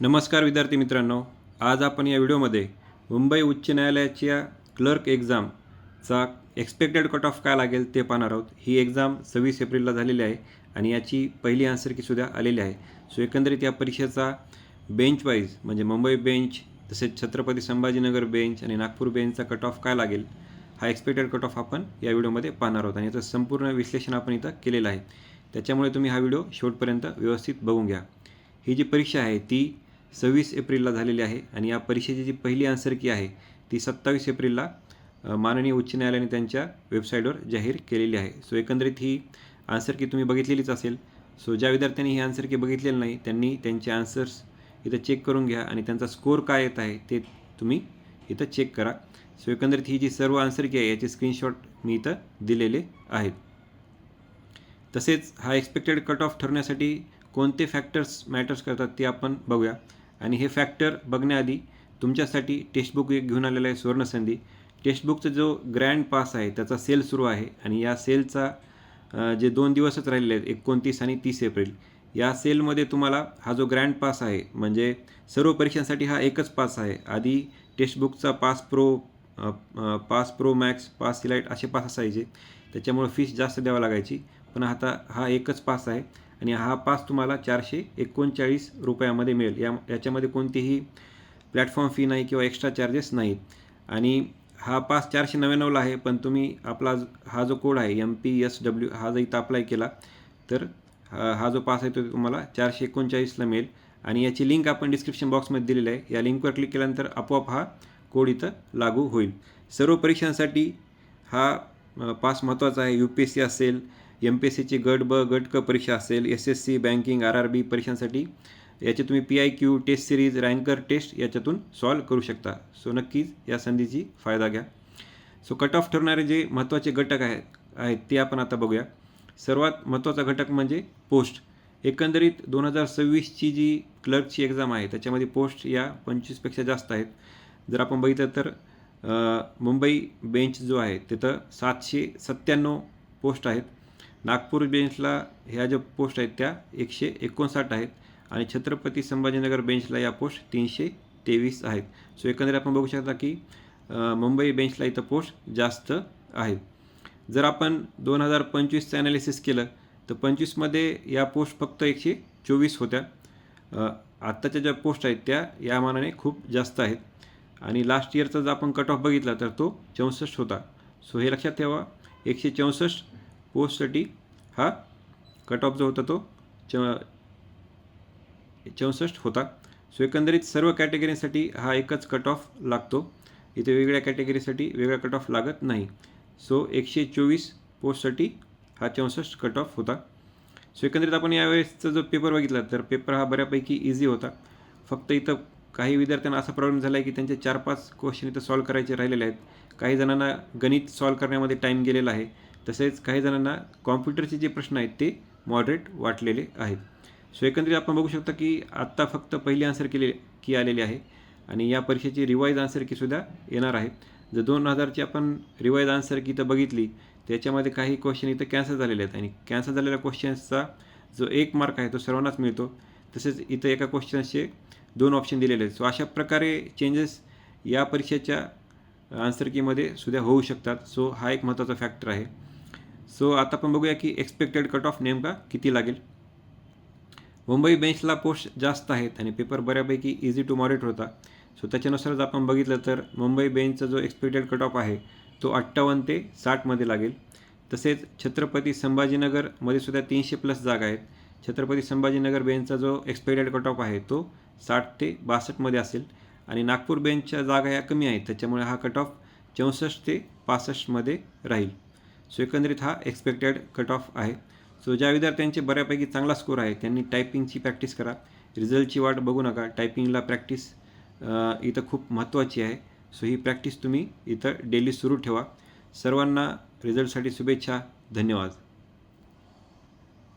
नमस्कार विद्यार्थी मित्रांनो, आज आपण या व्हिडिओमध्ये मुंबई उच्च न्यायालयाच्या क्लर्क एक्झामचा एक्सपेक्टेड कट ऑफ काय लागेल ते पाहणार आहोत। ही एक्झाम 26 एप्रिलला झालेली आहे आणि याची पहिली आन्सर कीसुद्धा आलेली आहे। सो एकंदरीत या परीक्षेचा बेंच वाईज म्हणजे मुंबई बेंच तसेच छत्रपती संभाजीनगर बेंच आणि नागपूर बेंचचा कट ऑफ काय लागेल हा एक्सपेक्टेड कट ऑफ आपण या व्हिडिओमध्ये पाहणार आहोत आणि याचं संपूर्ण विश्लेषण आपण इथं केलेलं आहे। त्याच्यामुळे तुम्ही हा व्हिडिओ शेवटपर्यंत व्यवस्थित बघून घ्या। ही जी परीक्षा आहे ती 26 एप्रिलला झालेली आहे आणि या परीक्षेची जी पहिली आन्सर की आहे ती 27 एप्रिलला माननीय उच्च न्यायालयाने त्यांच्या वेबसाईटवर जाहीर केलेली आहे। सो एकंदरीत ही आन्सर की तुम्ही बघितलेलीच असेल। सो ज्या विद्यार्थ्यांनी ही आन्सर की बघितलेली नाही त्यांनी त्यांचे आन्सर्स इथं चेक करून घ्या आणि त्यांचा स्कोर काय येत आहे ते तुम्ही इथं चेक करा। सो एकंदरीत ही जी सर्व आन्सर की आहे याचे स्क्रीनशॉट मी इथं दिलेले आहेत। तसेच हा एक्सपेक्टेड कट ऑफ ठरवण्यासाठी कोणते फॅक्टर्स मॅटर्स करतात ते आपण बघूया आणि हे फॅक्टर बघण्याआधी तुमच्यासाठी टेक्स्टबुक एक घेऊन आलेला आहे सुवर्णसंधी। टेक्स्टबुकचा जो ग्रँड पास आहे त्याचा सेल सुरू आहे आणि या सेलचा जे 2 दिवसच राहिलेले आहेत 29 आणि 30 एप्रिल या सेलमध्ये तुम्हाला हा जो ग्रँड पास आहे म्हणजे सर्व परीक्षांसाठी हा एकच पास आहे। आधी टेक्स्टबुकचा pass pro max pass elite असे पास असायचे त्याच्यामुळे फीस जास्त द्यावी लागायची, पण आता हा एकच पास आहे आणि हा पास तुम्हाला 439 रुपयामध्ये मिळेल। याच्यामध्ये कोणतीही प्लॅटफॉर्म फी नाही किंवा एक्स्ट्रा चार्जेस नाहीत आणि हा पास 499ला आहे, पण तुम्ही आपला हा जो कोड आहे MPSW हा जर इथं अप्लाय केला तर हा जो पास आहे तो तुम्हाला 439ला मिळेल आणि याची लिंक आपण डिस्क्रिप्शन बॉक्समध्ये दिलेली आहे। या लिंकवर क्लिक केल्यानंतर आपोआप हा कोड इथं लागू होईल। सर्व परीक्षांसाठी हा पास महत्त्वाचा आहे। UPSC असेल, MPSCची गट ब गट क परीक्षा असेल, SSC बँकिंग RRB परीक्षांसाठी याचे तुम्ही PIQ test series ranker test याच्यातून सॉल्व करू शकता। सो नक्कीच या संधीची फायदा घ्या। सो कट ऑफ ठरणारे जे महत्त्वाचे घटक आहेत ते आपण आता बघूया। सर्वात महत्त्वाचा घटक म्हणजे पोस्ट। एकंदरीत 2026ची जी क्लर्कची एक्झाम आहे त्याच्यामध्ये पोस्ट या 25पेक्षा जास्त आहेत। जर आपण बघितलं तर मुंबई बेंच जो आहे तिथं 797 पोस्ट आहेत। नागपूर बेंचला ह्या ज्या पोस्ट आहेत त्या 159 आहेत आणि छत्रपती संभाजीनगर बेंचला या पोस्ट 323 आहेत। सो एकंदरीत आपण बघू शकता की मुंबई बेंचला इथं पोस्ट जास्त आहेत। जर आपण 2025चं ॲनालिसिस केलं तर 25मध्ये या पोस्ट फक्त 124 होत्या। आत्ताच्या ज्या पोस्ट आहेत त्या या मानाने खूप जास्त आहेत आणि लास्ट इयरचा जर आपण कट ऑफ बघितला तर तो 64 होता। सो हे लक्षात ठेवा 164 पोस्टसाठी हा कट ऑफ जो होता तो 64 होता। सो एकंदरीत सर्व कॅटेगरीसाठी हा एकच कट ऑफ लागतो, इथे वेगळ्या कॅटेगरीसाठी वेगळा कट ऑफ लागत नाही। सो 124 पोस्टसाठी हा 64 कट ऑफ होता। सो एकंदरीत आपण यावेळेसचा जो पेपर बघितला तर पेपर हा बऱ्यापैकी इझी होता। फक्त इथं काही विद्यार्थ्यांना असा प्रॉब्लेम झाला आहे की त्यांचे 4-5 क्वेश्चन इथं सॉल्व करायचे राहिलेले आहेत। काही जणांना गणित सॉल्व करण्यामध्ये टाईम गेलेला आहे, तसेच काही जणांना कॉम्प्युटरचे जे प्रश्न आहेत ते मॉडरेट वाटलेले आहेत। सो एकंदरीत आपण बघू शकता की आत्ता फक्त पहिली आन्सर की आलेली आहे आणि या परीक्षेची रिवाईज आन्सर कीसुद्धा येणार आहे। जर 2000ची आपण रिवाईज आन्सर की इथं बघितली त्याच्यामध्ये काही क्वेश्चन इथं कॅन्सल झालेले आहेत आणि कॅन्सल झालेल्या क्वेश्चन्सचा जो 1 मार्क आहे तो सर्वांनाच मिळतो। तसेच इथं एका क्वेश्चनचे 2 ऑप्शन दिलेले आहेत। सो अशा प्रकारे चेंजेस या परीक्षेच्या आन्सर कीमध्ये सुद्धा होऊ शकतात। सो हा एक महत्त्वाचा फॅक्टर आहे। सो आता आपण बघूया की एक्सपेक्टेड कट ऑफ नेमका किती लागेल। मुंबई बेंचला पोस्ट जास्त आहेत आणि पेपर बऱ्यापैकी इझी टू मॉडरेट होता। सो त्याच्यानुसार जर आपण बघितलं तर मुंबई बेंचचा जो एक्सपेक्टेड कट ऑफ आहे तो 58 ते 60मध्ये लागेल। तसेच छत्रपती संभाजीनगरमध्ये सुद्धा 300+ जागा आहेत। छत्रपती संभाजीनगर बेंचचा जो एक्सपेक्टेड कट ऑफ आहे तो 60 ते 62मध्ये असेल आणि नागपूर बेंचच्या जागा या कमी आहेत त्याच्यामुळे हा कट ऑफ 64 ते 65मध्ये राहील। सो एकंदरीत हा एक्सपेक्टेड कट ऑफ आहे। सो ज्या विद्यार्थ्यांचे बऱ्यापैकी चांगला स्कोर आहे त्यांनी टायपिंगची प्रॅक्टिस करा, रिझल्टची वाट बघू नका। टायपिंगला प्रॅक्टिस इथं खूप महत्त्वाची आहे। सो ही प्रॅक्टिस तुम्ही इथं डेली सुरू ठेवा। सर्वांना रिझल्टसाठी शुभेच्छा। धन्यवाद।